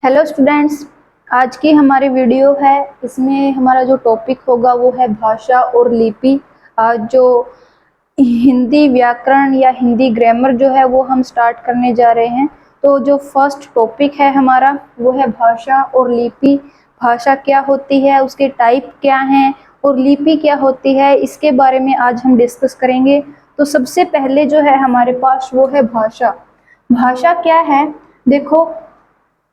Hello students, आज की हमारी वीडियो है। इसमें हमारा जो टॉपिक होगा वो है भाषा और लिपि। आज जो हिंदी व्याकरण या हिंदी ग्रामर जो है वो हम स्टार्ट करने जा रहे हैं। तो जो फर्स्ट टॉपिक है हमारा वो है भाषा और लिपि। भाषा क्या होती है, उसके टाइप क्या हैं और लिपि क्या होती है, इसके बारे में आज हम डिस्कस करेंगे। तो सबसे पहले जो है हमारे पास वो है भाषा। भाषा क्या है? देखो,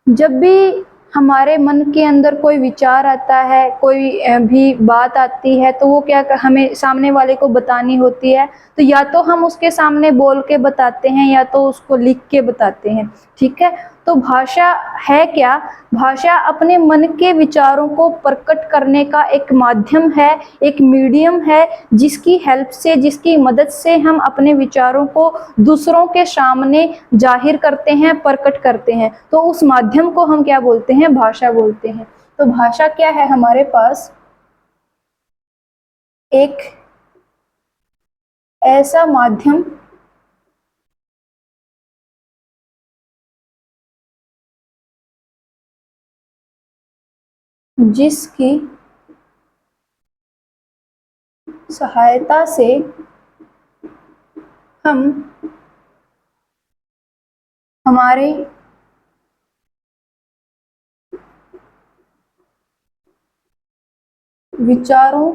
जब भी हमारे मन के अंदर कोई विचार आता है, कोई भी बात आती है, तो वो क्या हमें सामने वाले को बतानी होती है। तो या तो हम उसके सामने बोल के बताते हैं या तो उसको लिख के बताते हैं। ठीक है, तो भाषा है क्या? भाषा अपने मन के विचारों को प्रकट करने का एक माध्यम है, एक मीडियम है, जिसकी हेल्प से, जिसकी मदद से हम अपने विचारों को दूसरों के सामने जाहिर करते हैं, प्रकट करते हैं। तो उस माध्यम को हम क्या बोलते हैं? भाषा बोलते हैं। तो भाषा क्या है हमारे पास? एक ऐसा माध्यम जिसकी सहायता से हम हमारे विचारों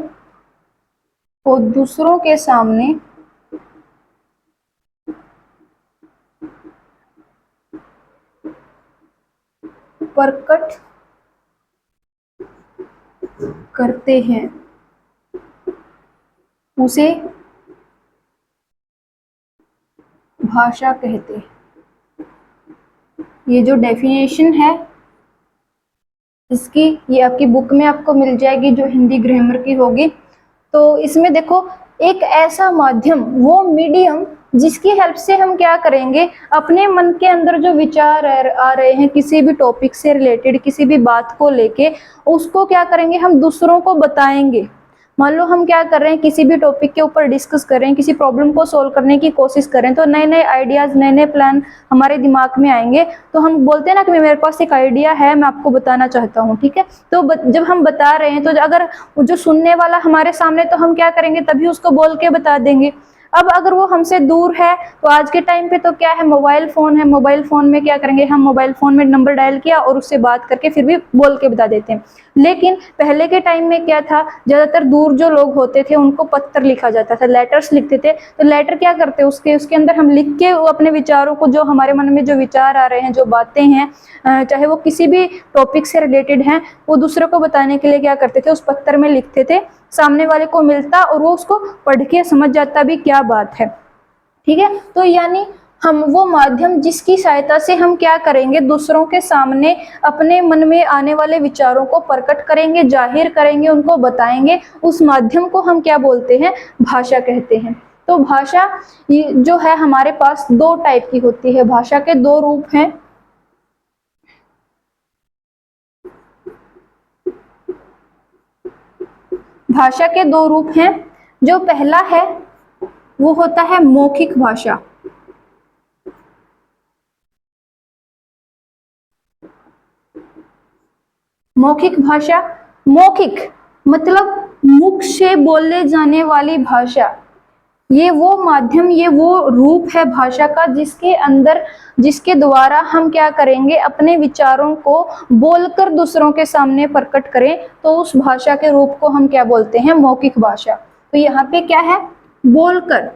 को दूसरों के सामने प्रकट करते हैं, उसे भाषा कहते हैं। ये जो डेफिनेशन है इसकी, ये आपकी बुक में आपको मिल जाएगी जो हिंदी ग्रामर की होगी। तो इसमें देखो, एक ऐसा माध्यम, वो मीडियम जिसकी हेल्प से हम क्या करेंगे, अपने मन के अंदर जो विचार आ रहे हैं किसी भी टॉपिक से रिलेटेड, किसी भी बात को लेके, उसको क्या करेंगे, हम दूसरों को बताएंगे। मान लो हम क्या कर रहे हैं, किसी भी टॉपिक के ऊपर डिस्कस कर रहे हैं, किसी प्रॉब्लम को सोल्व करने की कोशिश कर रहे हैं, तो नए नए आइडियाज, नए नए प्लान हमारे दिमाग में आएंगे। तो हम बोलते हैं ना कि मेरे पास एक आइडिया है, मैं आपको बताना चाहता हूँ। ठीक है, तो जब हम बता रहे हैं, तो अगर जो सुनने वाला हमारे सामने, तो हम क्या करेंगे, तभी उसको बोल के बता देंगे। अब अगर वो हमसे दूर है, तो आज के टाइम पे तो क्या है, मोबाइल फोन है। मोबाइल फोन में क्या करेंगे, हम मोबाइल फोन में नंबर डायल किया और उससे बात करके फिर भी बोल के बता देते हैं। लेकिन पहले के टाइम में क्या था, ज्यादातर दूर जो लोग होते थे उनको पत्र लिखा जाता था, लेटर्स लिखते थे। तो लेटर क्या करते, उसके अंदर हम लिख के अपने विचारों को, जो हमारे मन में जो विचार आ रहे हैं, जो बातें हैं, चाहे वो किसी भी टॉपिक से रिलेटेड हैं, वो दूसरे को बताने के लिए क्या करते थे, उस पत्र में लिखते थे। सामने वाले को मिलता और वो उसको पढ़ के समझ जाता भी क्या बात है। ठीक है, तो यानी हम वो माध्यम जिसकी सहायता से हम क्या करेंगे, दूसरों के सामने अपने मन में आने वाले विचारों को प्रकट करेंगे, जाहिर करेंगे, उनको बताएंगे। उस माध्यम को हम क्या बोलते हैं? भाषा कहते हैं। तो भाषा जो है हमारे पास दो टाइप की होती है। भाषा के दो रूप हैं। भाषा के दो रूप हैं। जो पहला है वो होता है मौखिक भाषा। मौखिक भाषा, मौखिक मतलब मुख से बोले जाने वाली भाषा। ये वो माध्यम, ये वो रूप है भाषा का जिसके अंदर, जिसके द्वारा हम क्या करेंगे, अपने विचारों को बोलकर दूसरों के सामने प्रकट करें। तो उस भाषा के रूप को हम क्या बोलते हैं? मौखिक भाषा। तो यहाँ पे क्या है, बोलकर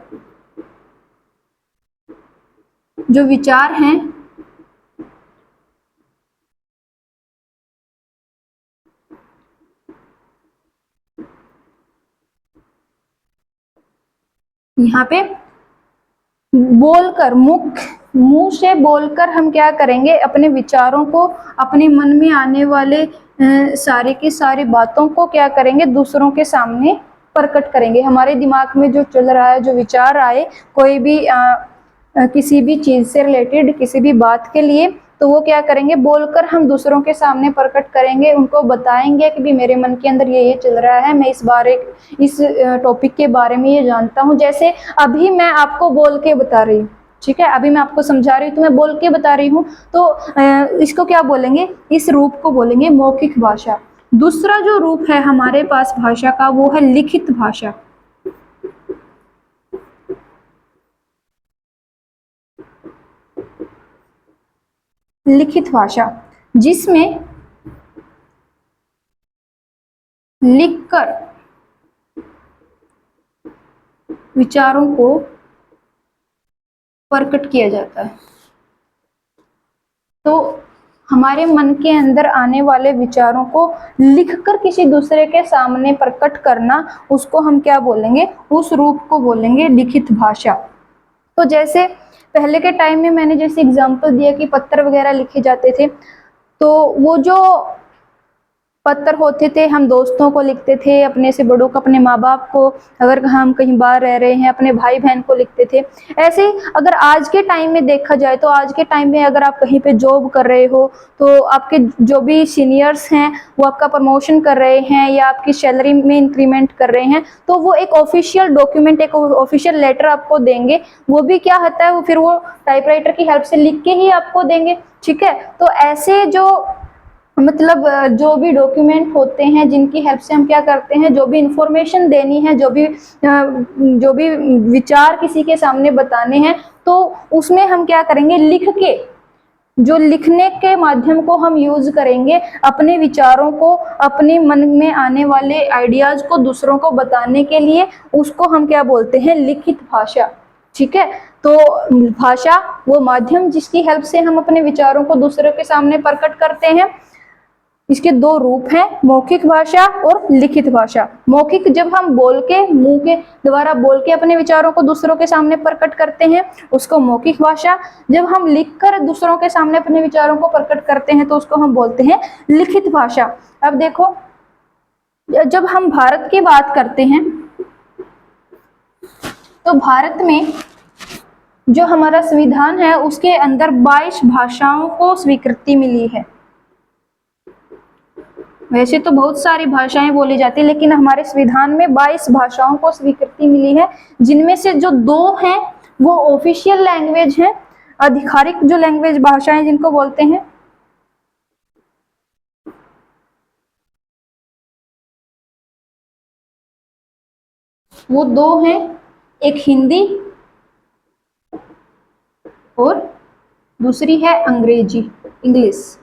जो विचार हैं यहाँ पे बोलकर, मुंह से बोलकर हम क्या करेंगे, अपने विचारों को, अपने मन में आने वाले सारे की सारी बातों को क्या करेंगे, दूसरों के सामने प्रकट करेंगे। हमारे दिमाग में जो चल रहा है, जो विचार आए, कोई भी किसी भी चीज से रिलेटेड, किसी भी बात के लिए, तो वो क्या करेंगे, बोलकर हम दूसरों के सामने प्रकट करेंगे, उनको बताएंगे कि भी मेरे मन के अंदर ये चल रहा है, मैं इस टॉपिक के बारे में ये जानता हूँ। जैसे अभी मैं आपको बोल के बता रही हूँ। ठीक है, अभी मैं आपको समझा रही हूँ तो मैं बोल के बता रही हूँ। तो इसको क्या बोलेंगे, इस रूप को बोलेंगे मौखिक भाषा। दूसरा जो रूप है हमारे पास भाषा का वो है लिखित भाषा। लिखित भाषा जिसमें लिखकर विचारों को प्रकट किया जाता है। तो हमारे मन के अंदर आने वाले विचारों को लिखकर किसी दूसरे के सामने प्रकट करना, उसको हम क्या बोलेंगे, उस रूप को बोलेंगे लिखित भाषा। तो जैसे पहले के टाइम में मैंने जैसे एग्जांपल दिया कि पत्र वगैरह लिखे जाते थे, तो वो जो पत्र होते थे हम दोस्तों को लिखते थे, अपने से बड़ों को, अपने माँ बाप को, अगर हम कहीं बाहर रह रहे हैं अपने भाई बहन को लिखते थे। ऐसे ही अगर आज के टाइम में देखा जाए तो आज के टाइम में अगर आप कहीं पे जॉब कर रहे हो तो आपके जो भी सीनियर्स हैं वो आपका प्रमोशन कर रहे हैं या आपकी सैलरी में इंक्रीमेंट कर रहे हैं, तो वो एक ऑफिशियल डॉक्यूमेंट, एक ऑफिशियल लेटर आपको देंगे। वो भी क्या होता है, वो फिर वो टाइपराइटर की हेल्प से लिख के ही आपको देंगे। ठीक है, तो ऐसे जो मतलब जो भी डॉक्यूमेंट होते हैं जिनकी हेल्प से हम क्या करते हैं, जो भी इंफॉर्मेशन देनी है, जो भी विचार किसी के सामने बताने हैं, तो उसमें हम क्या करेंगे, लिख के, जो लिखने के माध्यम को हम यूज करेंगे अपने विचारों को, अपने मन में आने वाले आइडियाज को दूसरों को बताने के लिए, उसको हम क्या बोलते हैं, लिखित भाषा। ठीक है, तो भाषा वो माध्यम जिसकी हेल्प से हम अपने विचारों को दूसरों के सामने प्रकट करते हैं। इसके दो रूप हैं, मौखिक भाषा और लिखित भाषा। मौखिक जब हम बोल के, मुंह के द्वारा बोल के अपने विचारों को दूसरों के सामने प्रकट करते हैं, उसको मौखिक भाषा। जब हम लिखकर दूसरों के सामने अपने विचारों को प्रकट करते हैं तो उसको हम बोलते हैं लिखित भाषा। अब देखो, जब हम भारत की बात करते हैं तो भारत में जो हमारा संविधान है उसके अंदर 22 भाषाओं को स्वीकृति मिली है। वैसे तो बहुत सारी भाषाएं बोली जाती है, लेकिन हमारे संविधान में 22 भाषाओं को स्वीकृति मिली है, जिनमें से जो 2 हैं वो ऑफिशियल लैंग्वेज हैं, आधिकारिक जो लैंग्वेज भाषाएं जिनको बोलते हैं। वो 2 हैं, एक हिंदी और दूसरी है अंग्रेजी, इंग्लिश।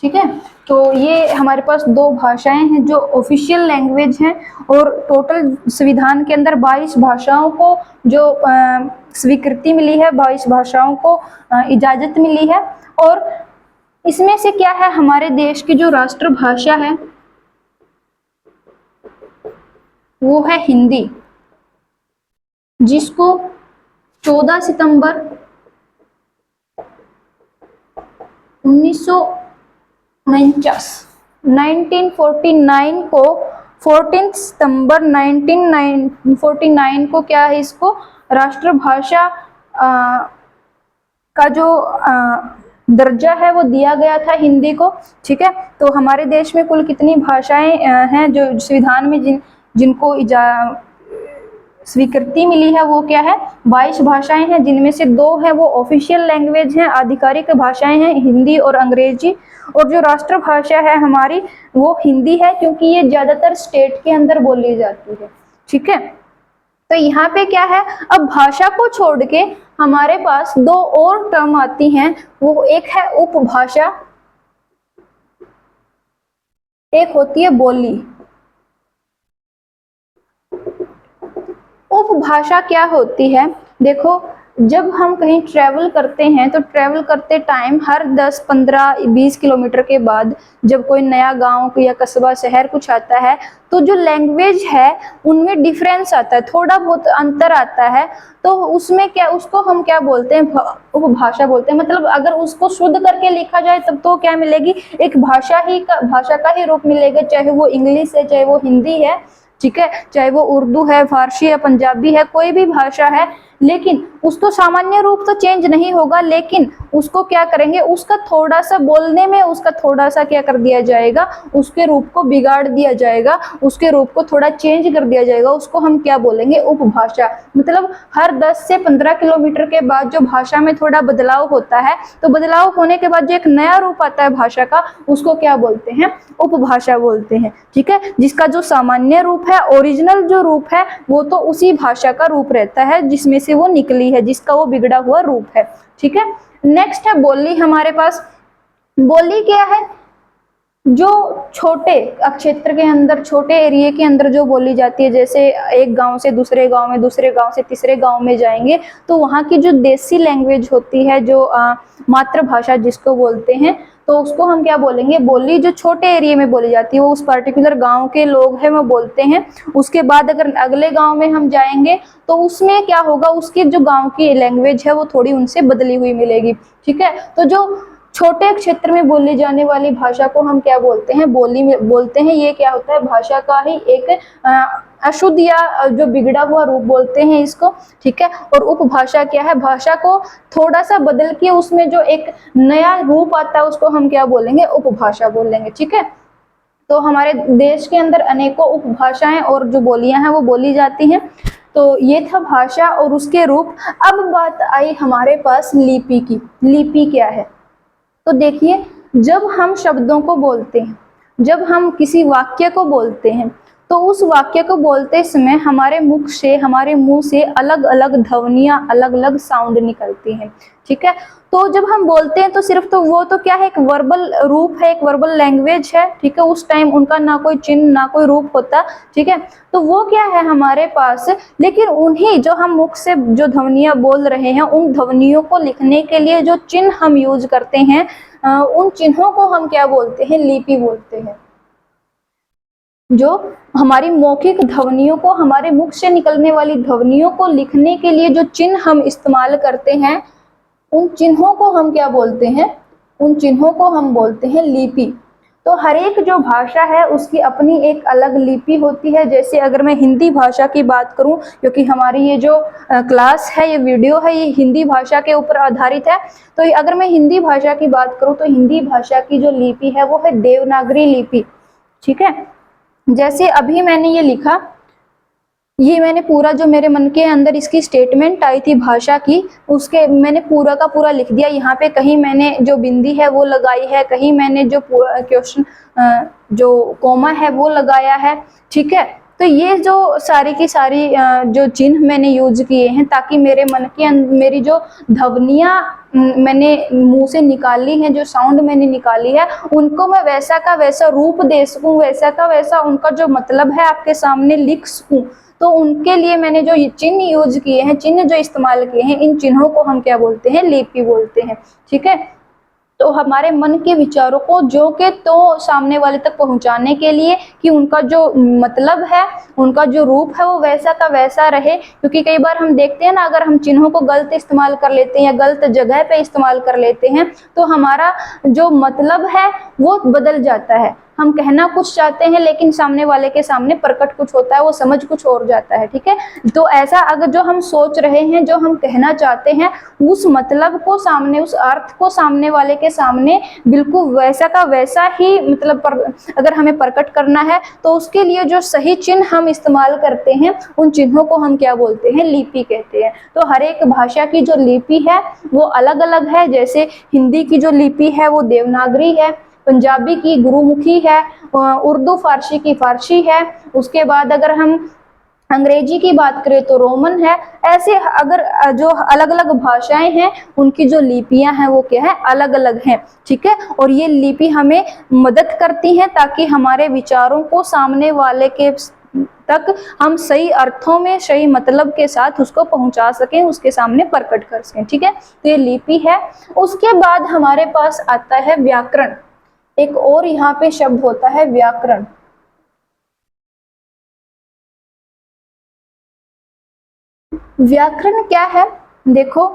ठीक है, तो ये हमारे पास 2 भाषाएं हैं जो ऑफिशियल लैंग्वेज हैं, और टोटल संविधान के अंदर 22 भाषाओं को जो स्वीकृति मिली है, 22 भाषाओं को इजाजत मिली है। और इसमें से क्या है, हमारे देश की जो राष्ट्रभाषा है वो है हिंदी, जिसको 14 सितंबर 1949 को, 14 सितंबर 1949 को क्या है, इसको राष्ट्रभाषा का जो दर्जा है वो दिया गया था हिंदी को। ठीक है, तो हमारे देश में कुल कितनी भाषाएं हैं जो संविधान में जिनको स्वीकृति मिली है, वो क्या है, 22 भाषाएं हैं, जिनमें से 2 हैं वो ऑफिशियल लैंग्वेज हैं, आधिकारिक भाषाएं हैं, हिंदी और अंग्रेजी। और जो राष्ट्रभाषा है हमारी वो हिंदी है, क्योंकि ये ज्यादातर स्टेट के अंदर बोली जाती है। ठीक है, तो यहाँ पे क्या है, अब भाषा को छोड़ के हमारे पास 2 और टर्म आती हैं, वो एक है उपभाषा, एक होती है बोली। उपभाषा क्या होती है, देखो, जब हम कहीं ट्रैवल करते हैं तो ट्रैवल करते टाइम हर 10, 15, 20 किलोमीटर के बाद जब कोई नया गांव या कस्बा, शहर कुछ आता है, तो जो लैंग्वेज है उनमें डिफरेंस आता है, थोड़ा बहुत अंतर आता है। तो उसमें क्या, उसको हम क्या बोलते हैं, उपभाषा बोलते हैं। मतलब अगर उसको शुद्ध करके लिखा जाए तब तो क्या मिलेगी, एक भाषा का ही रूप मिलेगा, चाहे वो इंग्लिश है, चाहे वो हिंदी है, ठीक है, चाहे वो उर्दू है, फारसी है, पंजाबी है, कोई भी भाषा है, लेकिन उसको सामान्य रूप तो चेंज नहीं होगा, लेकिन उसको क्या करेंगे, उसका थोड़ा सा बोलने में उसका थोड़ा सा क्या कर दिया जाएगा, उसके रूप को बिगाड़ दिया जाएगा, उसके रूप को थोड़ा चेंज कर दिया जाएगा। उसको हम क्या बोलेंगे, उपभाषा। मतलब हर 10 से 15 किलोमीटर के बाद जो भाषा में थोड़ा बदलाव होता है, तो बदलाव होने के बाद जो एक नया रूप आता है भाषा का, उसको क्या बोलते हैं, उपभाषा बोलते हैं। ठीक है, जिसका जो सामान्य रूप है, ओरिजिनल जो रूप है, वो तो उसी भाषा का रूप रहता है जिसमें से वो निकली है, जिसका वो बिगड़ा हुआ रूप है। ठीक है, नेक्स्ट है बोली हमारे पास। बोली क्या है, जो छोटे क्षेत्र के अंदर, छोटे एरिया के अंदर जो बोली जाती है, जैसे एक गांव से दूसरे गांव में, दूसरे गांव से तीसरे गांव में जाएंगे, तो वहाँ की जो देसी लैंग्वेज होती है, जो मातृभाषा जिसको बोलते हैं, तो उसको हम क्या बोलेंगे, बोली। जो छोटे एरिया में बोली जाती है, वो उस पर्टिकुलर गांव के लोग हैं वो बोलते हैं। उसके बाद अगर अगले गांव में हम जाएंगे, तो उसमें क्या होगा, उसकी जो गांव की लैंग्वेज है वो थोड़ी उनसे बदली हुई मिलेगी। ठीक है, तो जो छोटे क्षेत्र में बोली जाने वाली भाषा को हम क्या बोलते हैं, बोली में बोलते हैं। ये क्या होता है, भाषा का ही एक अशुद्ध या जो बिगड़ा हुआ रूप बोलते हैं इसको। ठीक है, और उपभाषा क्या है, भाषा को थोड़ा सा बदल के उसमें जो एक नया रूप आता है, उसको हम क्या बोलेंगे, उपभाषा बोलेंगे। ठीक है, तो हमारे देश के अंदर अनेकों उपभाषाएं और जो बोलियां हैं वो बोली जाती हैं। तो ये था भाषा और उसके रूप। अब बात आई हमारे पास लिपि की। लिपि क्या है, तो देखिए, जब हम शब्दों को बोलते हैं, जब हम किसी वाक्य को बोलते हैं, तो उस वाक्य को बोलते समय हमारे मुख से, हमारे मुंह से अलग अलग ध्वनियां, अलग अलग साउंड निकलती हैं। ठीक है, तो जब हम बोलते हैं तो सिर्फ तो वो तो क्या है, एक वर्बल रूप है, एक वर्बल लैंग्वेज है। ठीक है, उस टाइम उनका ना कोई चिन्ह ना कोई रूप होता। ठीक है, तो वो क्या है हमारे पास, लेकिन उन्हीं जो हम मुख से जो ध्वनियां बोल रहे हैं, उन ध्वनियों को लिखने के लिए जो चिन्ह हम यूज करते हैं, उन चिन्हों को हम क्या बोलते हैं, लिपि बोलते हैं। जो हमारी मौखिक ध्वनियों को, हमारे मुख से निकलने वाली ध्वनियों को लिखने के लिए जो चिन्ह हम इस्तेमाल करते हैं, उन चिन्हों को हम क्या बोलते हैं, उन चिन्हों को हम बोलते हैं लिपि। तो हर एक जो भाषा है उसकी अपनी एक अलग लिपि होती है। जैसे अगर मैं हिंदी भाषा की बात करूं, क्योंकि हमारी ये जो क्लास है, ये वीडियो है, ये हिंदी भाषा के ऊपर आधारित है, तो अगर मैं हिंदी भाषा की बात करूं, तो हिंदी भाषा की जो लिपि है वो है देवनागरी लिपि। ठीक है, जैसे अभी मैंने ये लिखा, ये मैंने पूरा जो मेरे मन के अंदर इसकी स्टेटमेंट आई थी भाषा की, उसके मैंने पूरा का पूरा लिख दिया। यहाँ पे कहीं मैंने जो बिंदी है वो लगाई है, कहीं मैंने जो क्वेश्चन जो कोमा है वो लगाया है। ठीक है, तो ये जो सारी की सारी जो चिन्ह मैंने यूज किए हैं, ताकि मेरे मन के अंदर मेरी जो ध्वनियाँ मैंने मुंह से निकाली हैं, जो साउंड मैंने निकाली है, उनको मैं वैसा का वैसा रूप दे सकूं, वैसा का वैसा उनका जो मतलब है आपके सामने लिख सकूं। तो उनके लिए मैंने जो चिन्ह यूज किए हैं, चिन्ह जो इस्तेमाल किए हैं, इन चिन्हों को हम क्या बोलते हैं, लिपि बोलते हैं। ठीक है, तो हमारे मन के विचारों को जो के तो सामने वाले तक पहुंचाने के लिए, कि उनका जो मतलब है, उनका जो रूप है वो वैसा का वैसा रहे। क्योंकि कई बार हम देखते हैं ना, अगर हम चिन्हों को गलत इस्तेमाल कर लेते हैं या गलत जगह पे इस्तेमाल कर लेते हैं, तो हमारा जो मतलब है वो बदल जाता है। हम कहना कुछ चाहते हैं लेकिन सामने वाले के सामने प्रकट कुछ होता है, वो समझ कुछ और जाता है। ठीक है, तो ऐसा अगर जो हम सोच रहे हैं, जो हम कहना चाहते हैं, उस मतलब को सामने, उस अर्थ को सामने वाले के सामने बिल्कुल वैसा का वैसा ही मतलब अगर हमें प्रकट करना है, तो उसके लिए जो सही चिन्ह हम इस्तेमाल करते हैं, उन चिन्हों को हम क्या बोलते हैं, लिपि कहते हैं। तो हर एक भाषा की जो लिपि है वो अलग अलग है। जैसे हिंदी की जो लिपि है वो देवनागरी है, पंजाबी की गुरुमुखी है, उर्दू फारसी की फारसी है। उसके बाद अगर हम अंग्रेजी की बात करें तो रोमन है। ऐसे अगर जो अलग अलग भाषाएं हैं, उनकी जो लिपियां हैं वो क्या है, अलग अलग हैं। ठीक है, और ये लिपि हमें मदद करती हैं ताकि हमारे विचारों को सामने वाले के तक हम सही अर्थों में, सही मतलब के साथ उसको पहुंचा सकें, उसके सामने प्रकट कर सकें। ठीक है, तो ये लिपि है। उसके बाद हमारे पास आता है व्याकरण। एक और यहाँ पे शब्द होता है व्याकरण। व्याकरण क्या है, देखो,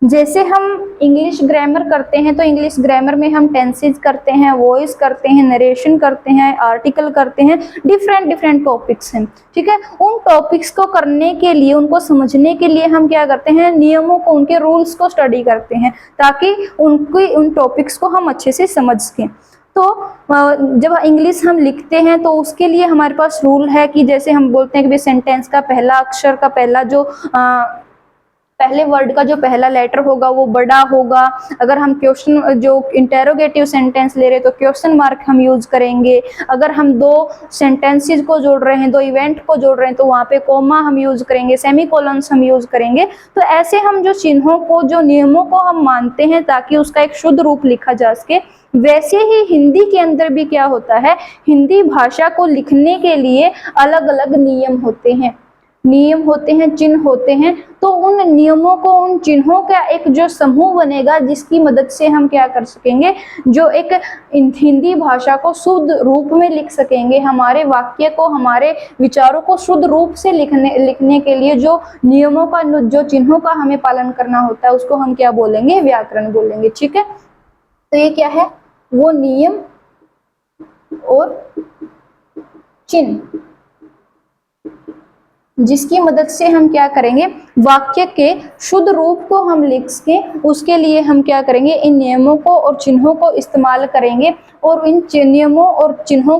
जैसे हम इंग्लिश ग्रामर करते हैं तो इंग्लिश ग्रामर में हम टेंसेज करते हैं, वॉइस करते हैं, नरेशन करते हैं, आर्टिकल करते हैं, डिफरेंट डिफरेंट टॉपिक्स हैं, ठीक है। उन टॉपिक्स को करने के लिए, उनको समझने के लिए हम क्या करते हैं, नियमों को, उनके रूल्स को स्टडी करते हैं ताकि उन टॉपिक्स को हम अच्छे से समझ सकें। तो जब इंग्लिश हम लिखते हैं तो उसके लिए हमारे पास रूल है कि जैसे हम बोलते हैं कि सेंटेंस का पहला अक्षर का पहला जो पहले वर्ड का जो पहला लेटर होगा वो बड़ा होगा। अगर हम क्वेश्चन जो इंटेरोगेटिव सेंटेंस ले रहे हैं तो क्वेश्चन मार्क हम यूज करेंगे। अगर हम दो सेंटेंसेस को जोड़ रहे हैं, दो इवेंट को जोड़ रहे हैं तो वहां पे कोमा हम यूज करेंगे, सेमीकोलन्स हम यूज करेंगे। तो ऐसे हम जो चिन्हों को, जो नियमों को हम मानते हैं ताकि उसका एक शुद्ध रूप लिखा जा सके, वैसे ही हिंदी के अंदर भी क्या होता है, हिंदी भाषा को लिखने के लिए अलग अलग नियम होते हैं, नियम होते हैं, चिन्ह होते हैं। तो उन नियमों को, उन चिन्हों का एक जो समूह बनेगा जिसकी मदद से हम क्या कर सकेंगे, जो एक हिंदी भाषा को शुद्ध रूप में लिख सकेंगे। हमारे वाक्य को, हमारे विचारों को शुद्ध रूप से लिखने के लिए जो नियमों का, जो चिन्हों का हमें पालन करना होता है उसको हम क्या बोलेंगे, व्याकरण बोलेंगे, ठीक है। तो ये क्या है, वो नियम और चिन्ह जिसकी मदद से हम क्या करेंगे, वाक्य के शुद्ध रूप को हम लिख सकें। उसके लिए हम क्या करेंगे, इन नियमों को और चिन्हों को इस्तेमाल करेंगे और इन नियमों और चिन्हों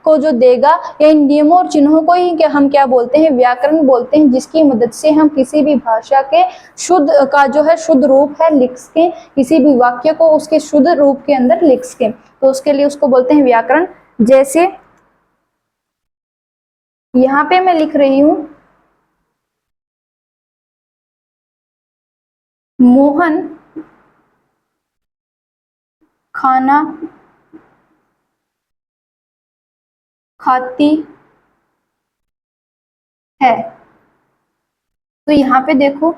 को जो देगा, या इन नियमों और चिन्हों को ही हम क्या बोलते हैं, व्याकरण बोलते हैं, जिसकी मदद से हम किसी भी भाषा के शुद्ध का जो है शुद्ध रूप है लिख सकें, किसी भी वाक्य को उसके शुद्ध रूप के अंदर लिख सकें। तो उसके लिए उसको बोलते हैं व्याकरण। जैसे यहाँ पे मैं लिख रही हूं, मोहन खाना खाती है। तो यहाँ पे देखो,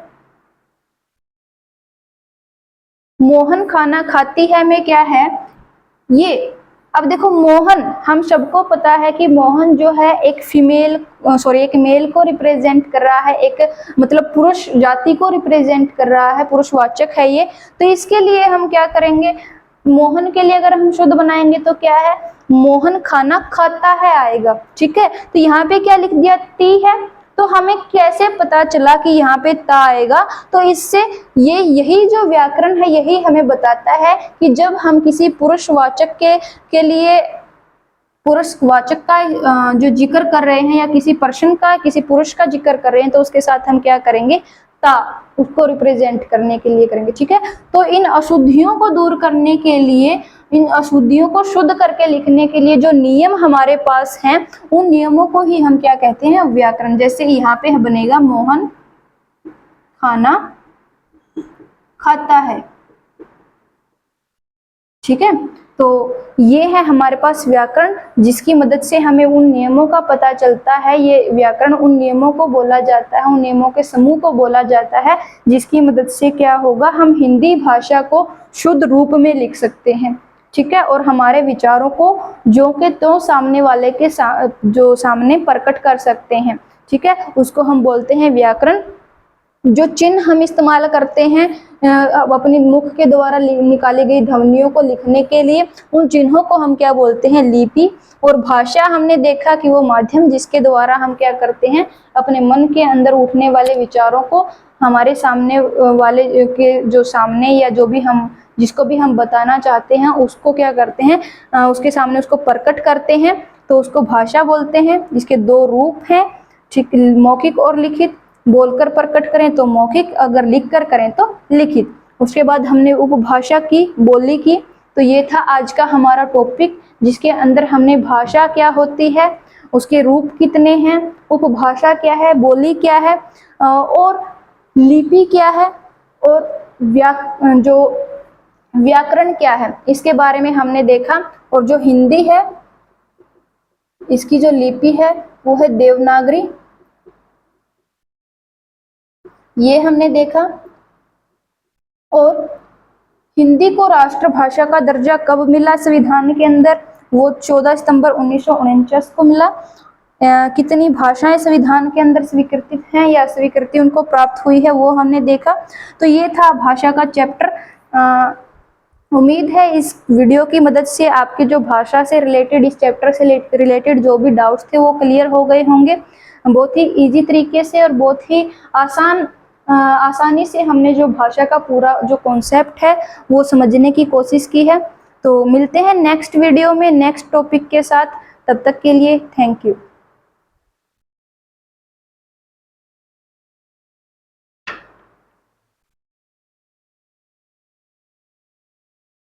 मोहन खाना खाती है में क्या है ये, अब देखो मोहन, हम सबको पता है कि मोहन जो है एक एक मेल को रिप्रेजेंट कर रहा है, एक मतलब पुरुष जाति को रिप्रेजेंट कर रहा है, पुरुषवाचक है ये। तो इसके लिए हम क्या करेंगे, मोहन के लिए अगर हम शुद्ध बनाएंगे तो क्या है, मोहन खाना खाता है आएगा, ठीक है। तो यहाँ पे क्या लिख दिया, ती है। तो हमें कैसे पता चला कि यहाँ पे ता आएगा, तो इससे यही जो व्याकरण है यही हमें बताता है कि जब हम किसी पुरुषवाचक के लिए पुरुषवाचक का जो जिक्र कर रहे हैं, या किसी पर्सन का, किसी पुरुष का जिक्र कर रहे हैं, तो उसके साथ हम क्या करेंगे, ता, उसको रिप्रेजेंट करने के लिए करेंगे, ठीक है। तो इन अशुद्धियों को दूर करने के लिए, इन अशुद्धियों को शुद्ध करके लिखने के लिए जो नियम हमारे पास हैं, उन नियमों को ही हम क्या कहते हैं, व्याकरण। जैसे यहाँ पे बनेगा मोहन खाना खाता है, ठीक है। तो ये है हमारे पास व्याकरण, जिसकी मदद से हमें उन नियमों का पता चलता है। ये व्याकरण उन नियमों को बोला जाता है, उन नियमों के समूह को बोला जाता है, जिसकी मदद से क्या होगा, हम हिंदी भाषा को शुद्ध रूप में लिख सकते हैं, ठीक है। और हमारे विचारों को जो के तो सामने वाले के जो सामने प्रकट कर सकते हैं, ठीक है, उसको हम बोलते हैं व्याकरण। जो चिन्ह हम इस्तेमाल करते हैं अपने मुख के द्वारा निकाली गई ध्वनियों को लिखने के लिए, उन चिन्हों को हम क्या बोलते हैं, लिपि। और भाषा हमने देखा कि वो माध्यम जिसके द्वारा हम क्या करते हैं, अपने मन के अंदर उठने वाले विचारों को हमारे सामने वाले के जो सामने, या जो भी हम जिसको भी हम बताना चाहते हैं उसको क्या करते हैं, उसके सामने उसको प्रकट करते हैं। तो उसको भाषा बोलते हैं, जिसके दो रूप हैं, ठीक, मौखिक और लिखित। बोलकर प्रकट करें तो मौखिक, अगर लिख कर करें तो लिखित। उसके बाद हमने उपभाषा की, बोली की। तो ये था आज का हमारा टॉपिक, जिसके अंदर हमने भाषा क्या होती है, उसके रूप कितने हैं, उपभाषा क्या है, बोली क्या है, और लिपि क्या है, और जो व्याकरण क्या है, इसके बारे में हमने देखा। और जो हिंदी है, इसकी जो लिपि है वो है देवनागरी, ये हमने देखा। और हिंदी को राष्ट्रभाषा का दर्जा कब मिला संविधान के अंदर, वो 14 सितंबर 1949 को मिला। कितनी भाषाएं संविधान के अंदर स्वीकृत हैं या स्वीकृति उनको प्राप्त हुई है, वो हमने देखा। तो ये था भाषा का चैप्टर। उम्मीद है इस वीडियो की मदद से आपके जो भाषा से रिलेटेड, इस चैप्टर से रिलेटेड जो भी डाउट्स थे वो क्लियर हो गए होंगे। बहुत ही इजी तरीके से और बहुत ही आसानी से हमने जो भाषा का पूरा जो कॉन्सेप्ट है वो समझने की कोशिश की है। तो मिलते हैं नेक्स्ट वीडियो में नेक्स्ट टॉपिक के साथ, तब तक के लिए थैंक यू।